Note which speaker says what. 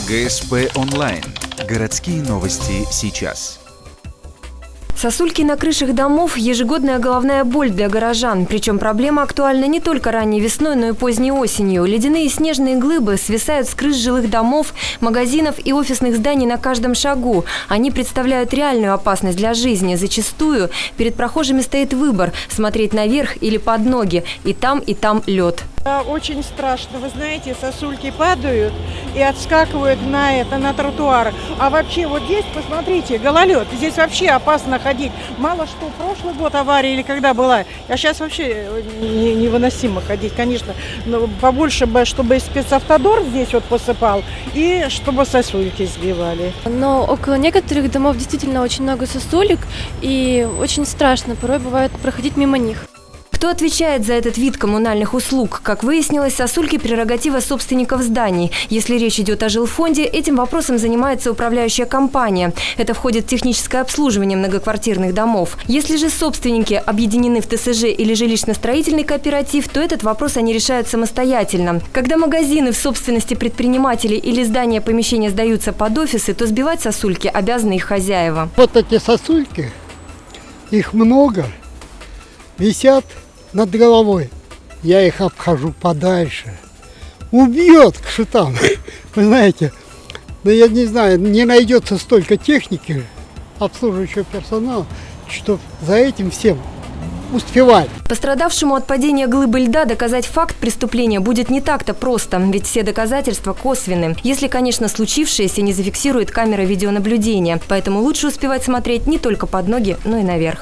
Speaker 1: ГСП онлайн. Городские новости сейчас.
Speaker 2: Сосульки на крышах домов – ежегодная головная боль для горожан. Причем проблема актуальна не только ранней весной, но и поздней осенью. Ледяные и снежные глыбы свисают с крыш жилых домов, магазинов и офисных зданий на каждом шагу. Они представляют реальную опасность для жизни. Зачастую перед прохожими стоит выбор – смотреть наверх или под ноги. И там лед.
Speaker 3: Очень страшно. Вы знаете, сосульки падают и отскакивают на тротуар. А вообще вот здесь, посмотрите, гололед. Здесь вообще опасно ходить. Мало что прошлый год авария или когда была. А сейчас вообще невыносимо ходить, конечно. Но побольше бы, чтобы спецавтодор здесь вот посыпал и чтобы сосульки сбивали.
Speaker 4: Но около некоторых домов действительно очень много сосулек и очень страшно. Порой бывает проходить мимо них.
Speaker 2: Кто отвечает за этот вид коммунальных услуг? Как выяснилось, сосульки – прерогатива собственников зданий. Если речь идет о жилфонде, этим вопросом занимается управляющая компания. Это входит в техническое обслуживание многоквартирных домов. Если же собственники объединены в ТСЖ или жилищно-строительный кооператив, то этот вопрос они решают самостоятельно. Когда магазины в собственности предпринимателей или здания помещения сдаются под офисы, то сбивать сосульки обязаны их хозяева.
Speaker 5: Вот эти сосульки, их много, висят над головой. Я их обхожу подальше. Убьет к шитам. Вы знаете, но я не знаю, не найдется столько техники, обслуживающего персонала, что за этим всем успевать.
Speaker 2: Пострадавшему от падения глыбы льда доказать факт преступления будет не так-то просто, ведь все доказательства косвенны. Если, конечно, случившееся не зафиксирует камера видеонаблюдения. Поэтому лучше успевать смотреть не только под ноги, но и наверх.